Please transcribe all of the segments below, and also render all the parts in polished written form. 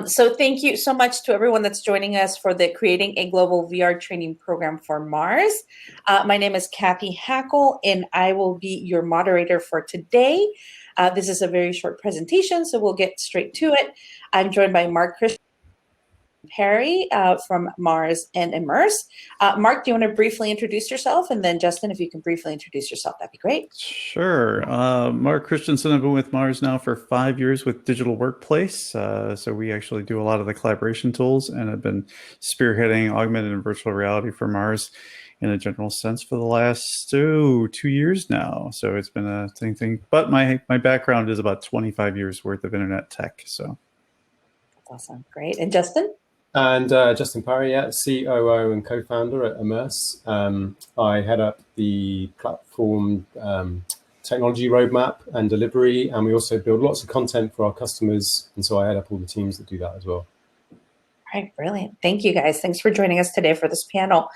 So thank you so much to everyone that's joining us for the Creating a Global VR Training Program for Mars. My name is Kathy Hackle, and I will be your moderator for today. This is a very short presentation, so we'll get straight to it. I'm joined by Mark Christian Perry from Mars and Immerse. Mark, do you want to briefly introduce yourself? And then Justin, if you can briefly introduce yourself, that'd be great. Sure. Mark Christensen. I've been with Mars now for 5 years with Digital Workplace. So we actually do a lot of the collaboration tools, and I've been spearheading augmented and virtual reality for Mars in a general sense for the last 2 years now. So it's been a thing. But my background is about 25 years worth of internet tech. So that's awesome. Great. And Justin? And Justin Parry, yeah, COO and co-founder at Immerse. I head up the platform technology roadmap and delivery, and we also build lots of content for our customers. And so I head up all the teams that do that as well. All right, brilliant. Thank you, guys. Thanks for joining us today for this panel.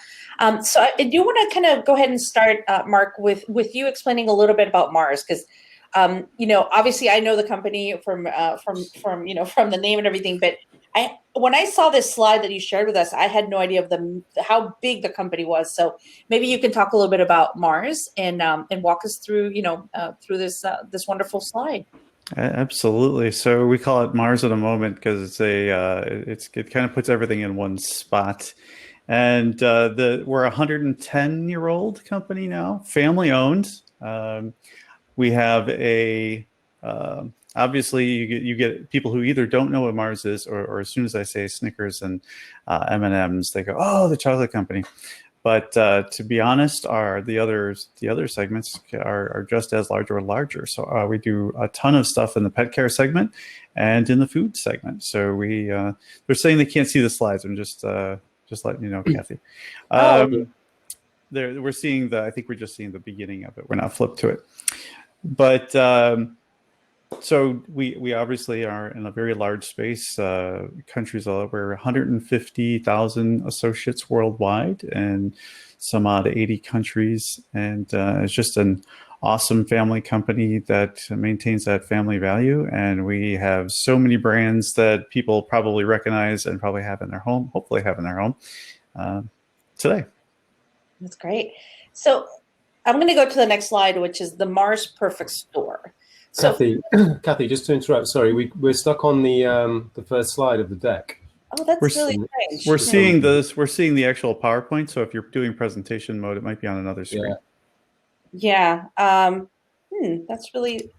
So I do want to kind of go ahead and start, Mark, with you explaining a little bit about Mars, because obviously I know the company from the name and everything, but when I saw this slide that you shared with us, I had no idea of how big the company was. So maybe you can talk a little bit about Mars and walk us through through this wonderful slide. Absolutely. So we call it Mars at a moment because it kind of puts everything in one spot. And we're a 110-year-old company now, family owned. We have obviously, you get people who either don't know what Mars is, or as soon as I say Snickers and M&Ms, they go, "Oh, the chocolate company." But to be honest, the other segments are just as large or larger. So we do a ton of stuff in the pet care segment and in the food segment. So they're saying they can't see the slides. I'm just letting you know, Kathy. We're seeing I think we're just seeing the beginning of it. We're not flipped to it, but. So we obviously are in a very large space, countries all over, 150,000 associates worldwide and some odd 80 countries. And it's just an awesome family company that maintains that family value. And we have so many brands that people probably recognize and probably have in their home, hopefully have in their home today. That's great. So I'm going to go to the next slide, which is the Mars Perfect Store. So, Kathy, just to interrupt, sorry, we're stuck on the first slide of the deck. Oh, that's really strange. We're seeing this. We're seeing the actual PowerPoint. So if you're doing presentation mode, it might be on another screen. Yeah. That's really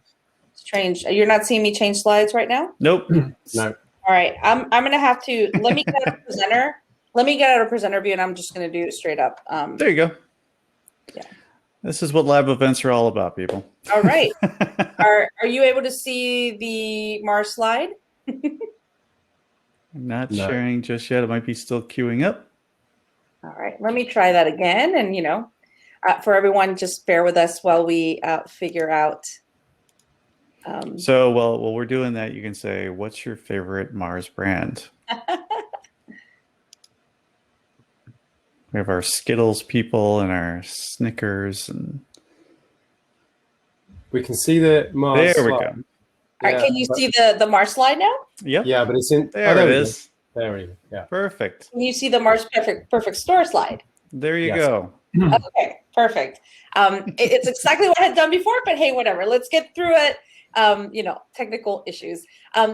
strange. You're not seeing me change slides right now? Nope. No. All right. I'm gonna have to let me get out of presenter. Let me get out of presenter view, and I'm just gonna do it straight up. There you go. Yeah. This is what live events are all about, people. All right. Are you able to see the Mars slide? I'm not sharing just yet. It might be still queuing up. All right. Let me try that again. And, for everyone, just bear with us while we figure out. So while we're doing that, you can say, what's your favorite Mars brand? We have our Skittles people and our Snickers, and we can see the Mars. There we slide. go. All right, can you see the Mars slide now? Yep. Yeah, but it's in. There it is. There we go. Yeah. Perfect. Can you see the Mars Perfect Store slide? There you go. Okay, perfect. It's exactly what I had done before, but hey, whatever. Let's get through it. Technical issues.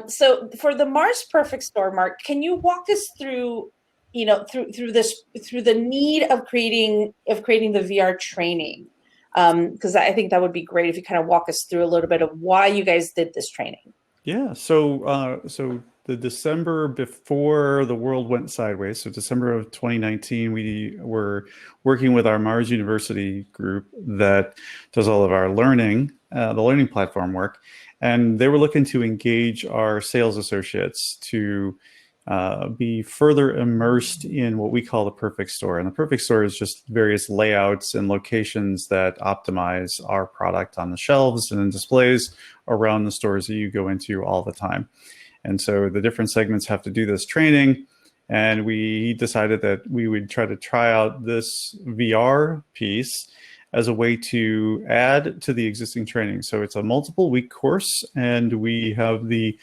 So for the Mars Perfect Store, Mark, can you walk us through? Through the need of creating the VR training, because I think that would be great if you kind of walk us through a little bit of why you guys did this training. Yeah. So the December before the world went sideways, so December of 2019, we were working with our Mars University group that does all of our learning, the learning platform work, and they were looking to engage our sales associates to be further immersed in what we call the perfect store. And the perfect store is just various layouts and locations that optimize our product on the shelves and in displays around the stores that you go into all the time. And so the different segments have to do this training. And we decided that we would try out this VR piece as a way to add to the existing training. So it's a multiple week course, and we have the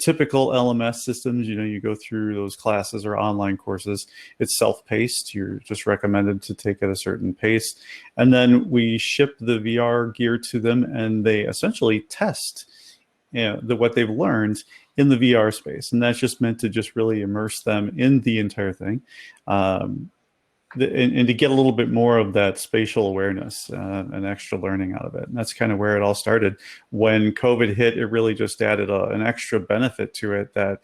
typical LMS systems. You go through those classes or online courses. It's self-paced. You're just recommended to take at a certain pace. And then we ship the VR gear to them, and they essentially test what they've learned in the VR space. And that's just meant to just really immerse them in the entire thing. And to get a little bit more of that spatial awareness and extra learning out of it. And that's kind of where it all started. When COVID hit, it really just added an extra benefit to it, that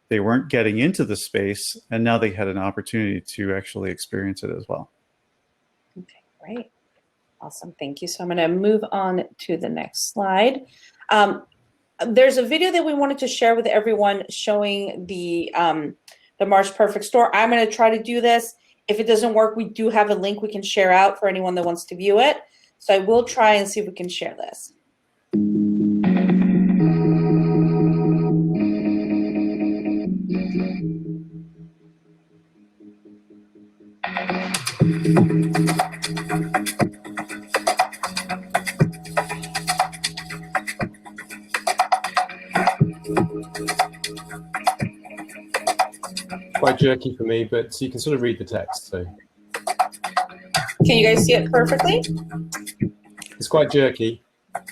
they weren't getting into the space, and now they had an opportunity to actually experience it as well. Okay, great. Awesome, thank you. So I'm gonna move on to the next slide. There's a video that we wanted to share with everyone showing the Mars Perfect Store. I'm gonna try to do this. If it doesn't work, we do have a link we can share out for anyone that wants to view it. So I will try and see if we can share this. Quite jerky for me, but you can sort of read the text. So Can you guys see it perfectly? it's quite jerky.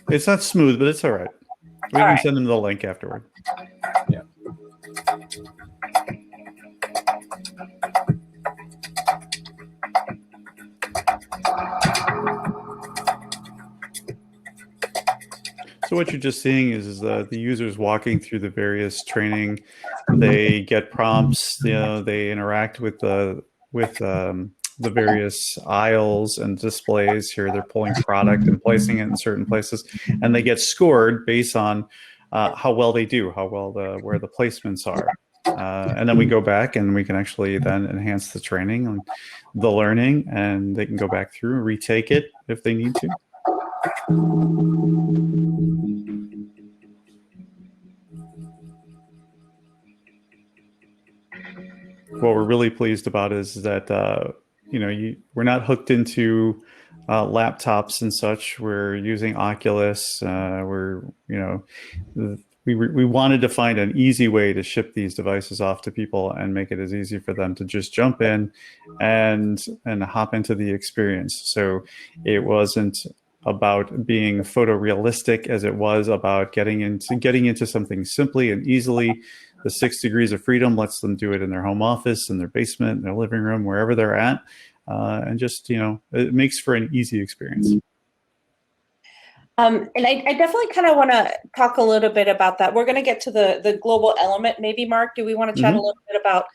It's not smooth, but it's all right. We can send them the link afterward. Yeah. So what you're just seeing is the users walking through the various training. They get prompts. They interact with the various aisles and displays. Here they're pulling product and placing it in certain places, and they get scored based on how well they do, where the placements are. And then we go back and we can actually then enhance the training and the learning, and they can go back through and retake it if they need to. What we're really pleased about is that we're not hooked into laptops and such. We're using Oculus. We wanted to find an easy way to ship these devices off to people and make it as easy for them to just jump in and hop into the experience. So it wasn't about being photorealistic as it was about getting into something simply and easily. The 6 degrees of freedom lets them do it in their home office, in their basement, in their living room, wherever they're at. And just, it makes for an easy experience. And I definitely kind of want to talk a little bit about that. We're going to get to the global element. Maybe, Mark, do we want to chat a little bit about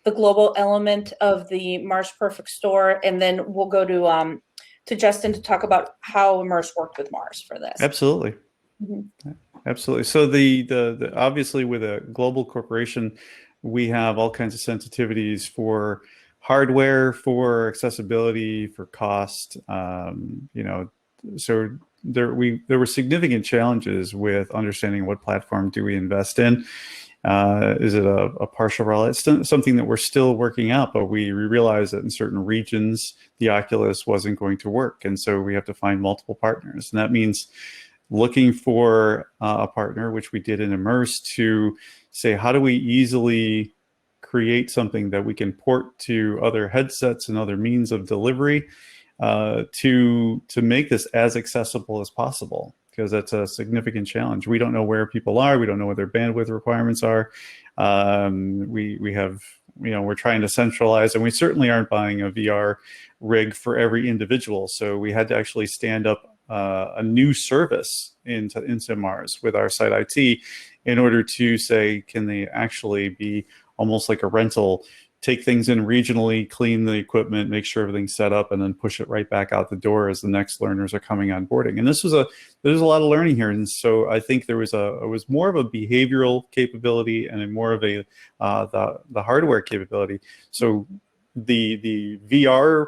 the global element of the Mars Perfect Store? And then we'll go to Justin to talk about how Immerse worked with Mars for this. Absolutely. Mm-hmm. Absolutely. So the obviously with a global corporation, we have all kinds of sensitivities for hardware, for accessibility, for cost. So there were significant challenges with understanding what platform do we invest in. Is it a partial rollout? It's something that we're still working out, but we realized that in certain regions, the Oculus wasn't going to work. And so we have to find multiple partners. And that means looking for a partner, which we did in Immerse, to say, how do we easily create something that we can port to other headsets and other means of delivery to make this as accessible as possible? Because that's a significant challenge. We don't know where people are. We don't know what their bandwidth requirements are. We have, we're trying to centralize, and we certainly aren't buying a VR rig for every individual. So we had to actually stand up a new service into Mars with our site IT in order to say, can they actually be almost like a rental, take things in regionally, clean the equipment, make sure everything's set up, and then push it right back out the door as the next learners are coming on boarding. And there's a lot of learning here. And so I think it was more of a behavioral capability and more of the hardware capability. So the VR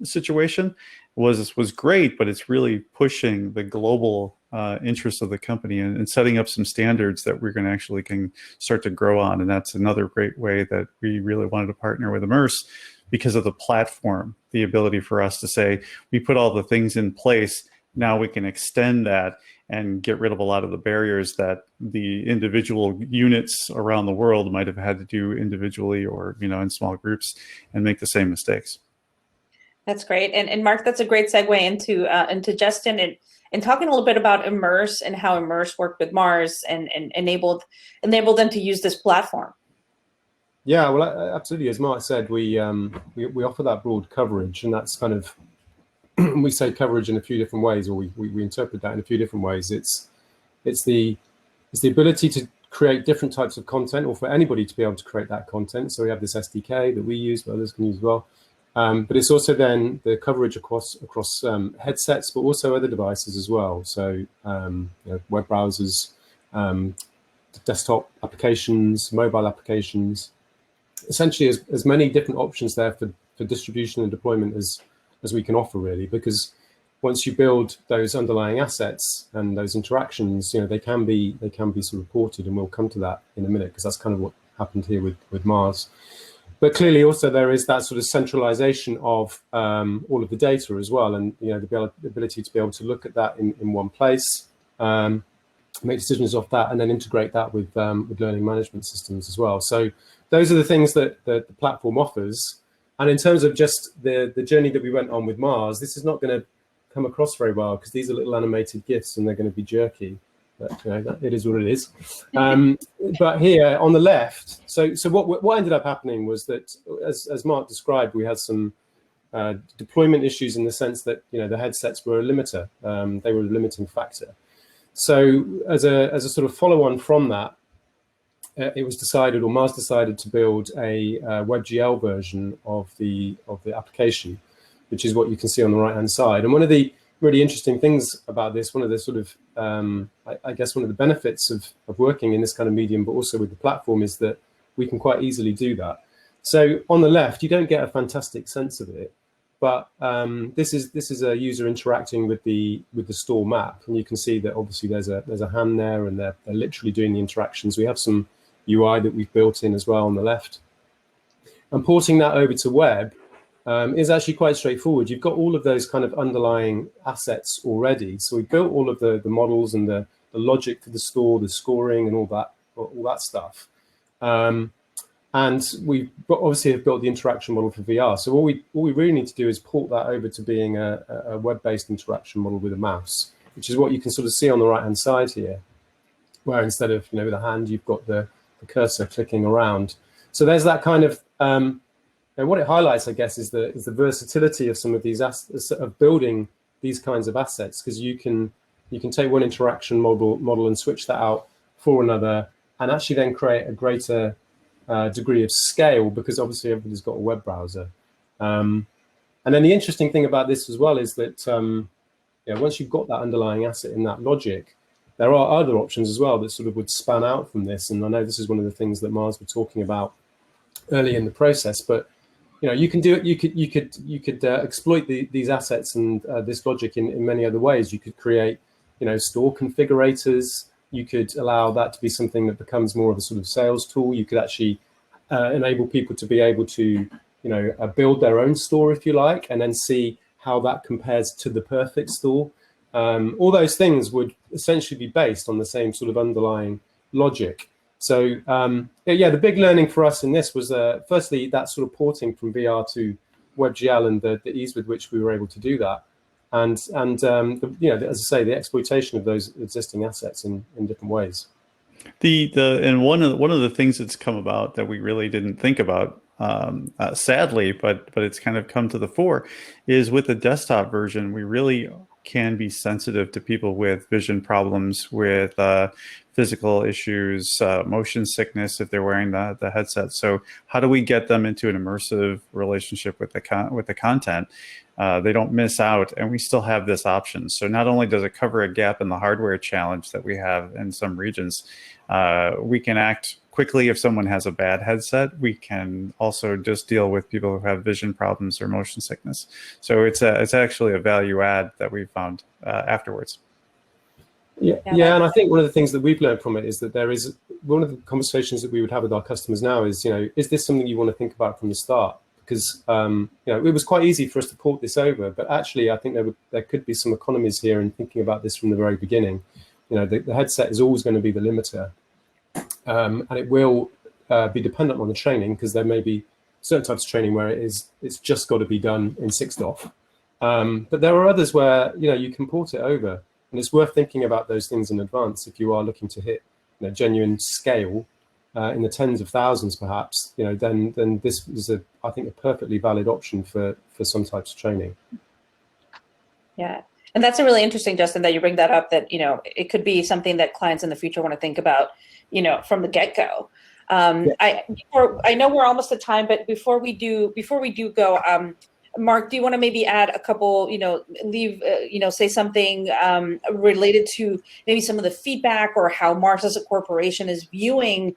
situation was great, but it's really pushing the global interests of the company and setting up some standards that we're going to actually can start to grow on. And that's another great way that we really wanted to partner with Immerse, because of the platform, the ability for us to say, we put all the things in place, now we can extend that and get rid of a lot of the barriers that the individual units around the world might have had to do individually or, in small groups, and make the same mistakes. That's great. And Mark, that's a great segue into Justin and talking a little bit about Immerse and how Immerse worked with Mars and enabled them to use this platform. Yeah, well, absolutely. As Mark said, we offer that broad coverage, and that's kind of, we say coverage in a few different ways, or we interpret that in a few different ways. It's the ability to create different types of content, or for anybody to be able to create that content. So we have this SDK that we use, but others can use as well. But it's also then the coverage across headsets, but also other devices as well. So web browsers, desktop applications, mobile applications. Essentially, as many different options there for distribution and deployment as we can offer, really, because once you build those underlying assets and those interactions, they can be sort of ported, and we'll come to that in a minute, because that's kind of what happened here with Mars. But clearly, also there is that sort of centralization of all of the data as well, and the ability to be able to look at that in one place, make decisions off that, and then integrate that with learning management systems as well. So those are the things that the platform offers. And in terms of just the journey that we went on with Mars, this is not going to come across very well, because these are little animated GIFs and they're going to be jerky. But it is what it is. But here on the left, so what ended up happening was that, as Mark described, we had some deployment issues in the sense that the headsets were a limiter. They were a limiting factor. So as a sort of follow-on from that, it was decided, or Mars decided, to build a WebGL version of the application, which is what you can see on the right-hand side. And one of the really interesting things about this, one of the sort of, I guess one of the benefits of working in this kind of medium, but also with the platform, is that we can quite easily do that. So on the left, you don't get a fantastic sense of it, but this is a user interacting with the store map, and you can see that obviously there's a hand there, and they're literally doing the interactions. We have some UI that we've built in as well on the left, and porting that over to web is actually quite straightforward. You've got all of those kind of underlying assets already. So we built all of the models and the logic for the store, the scoring, and all that stuff. And we obviously have built the interaction model for VR. So all we really need to do is port that over to being a web-based interaction model with a mouse, which is what you can sort of see on the right-hand side here, where instead of with a hand, you've got the cursor clicking around. So there's that kind of and what it highlights, I guess, is the versatility of some of these assets, of building these kinds of assets, because you can take one interaction model and switch that out for another, and actually then create a greater degree of scale, because obviously everybody's got a web browser. And then the interesting thing about this as well is that once you've got that underlying asset in that logic, there are other options as well that sort of would span out from this. And I know this is one of the things that Mars were talking about early in the process, but you can do it. You could exploit these assets and this logic in many other ways. You could create, store configurators. You could allow that to be something that becomes more of a sort of sales tool. You could actually enable people to be able to, build their own store, if you like, and then see how that compares to the perfect store. All those things would essentially be based on the same sort of underlying logic. So the big learning for us in this was firstly that sort of porting from VR to WebGL and the ease with which we were able to do that, and as I say, the exploitation of those existing assets in different ways. And one of the things that's come about that we really didn't think about, sadly, but it's kind of come to the fore, is with the desktop version, we really can be sensitive to people with vision problems, with physical issues, motion sickness if they're wearing the headset. So how do we get them into an immersive relationship with the content? They don't miss out, and we still have this option. So not only does it cover a gap in the hardware challenge that we have in some regions, we can act quickly if someone has a bad headset. We can also just deal with people who have vision problems or motion sickness. So it's actually a value add that we found afterwards. Yeah, and I think one of the things that we've learned from it is that there is one of the conversations that we would have with our customers now is, is this something you want to think about from the start? because it was quite easy for us to port this over, but actually I think there could be some economies here in thinking about this from the very beginning. The headset is always going to be the limiter, and it will be dependent on the training, because there may be certain types of training where it's just got to be done in 6DoF. But there are others where you can port it over, and it's worth thinking about those things in advance if you are looking to hit genuine scale in the tens of thousands, perhaps. Then this is I think a perfectly valid option for some types of training. Yeah. And that's a really interesting, Justin, that you bring that up, that, it could be something that clients in the future want to think about, from the get-go. I know we're almost at time, but before we do go, Mark, do you want to maybe add a couple, say something related to maybe some of the feedback, or how Mars as a corporation is viewing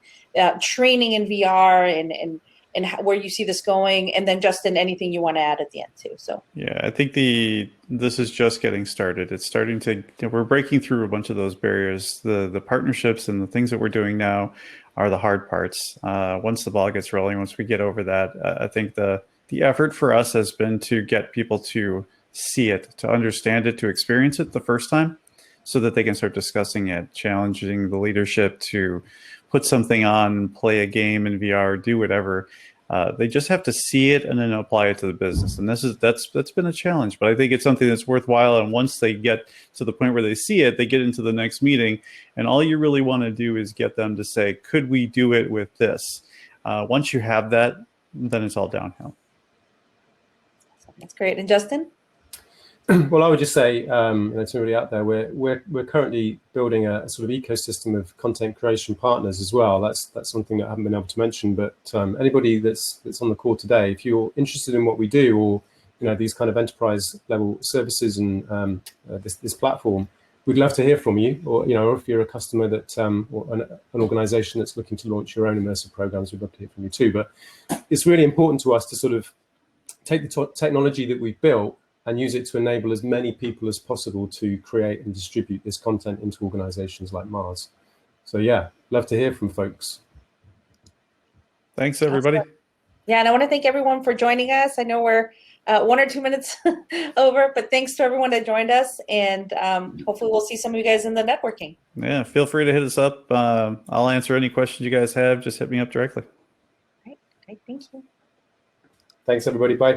training in VR, and where you see this going? And then Justin, anything you want to add at the end too? So yeah, I think this is just getting started. It's starting to, we're breaking through a bunch of those barriers. The partnerships and the things that we're doing now are the hard parts. Once the ball gets rolling, once we get over that, I think the effort for us has been to get people to see it, to understand it, to experience it the first time, so that they can start discussing it, challenging the leadership to put something on, play a game in VR, do whatever. They just have to see it and then apply it to the business. And that's been a challenge, but I think it's something that's worthwhile. And once they get to the point where they see it, they get into the next meeting, and all you really want to do is get them to say, could we do it with this? Once you have that, then it's all downhill. That's great. And Justin? Well, I would just say, it's really out there. We're currently building a sort of ecosystem of content creation partners as well. That's something that I haven't been able to mention. But anybody that's on the call today, if you're interested in what we do, or these kind of enterprise level services and this platform, we'd love to hear from you. Or if you're a customer that or an organization that's looking to launch your own immersive programs, we'd love to hear from you too. But it's really important to us to sort of take the technology that we've built and use it to enable as many people as possible to create and distribute this content into organizations like Mars. So yeah, love to hear from folks. Thanks, everybody. Yeah, and I want to thank everyone for joining us. I know we're 1 or 2 minutes over, but thanks to everyone that joined us, and hopefully we'll see some of you guys in the networking. Yeah, feel free to hit us up. I'll answer any questions you guys have. Just hit me up directly. Great, thank you. Thanks, everybody. Bye.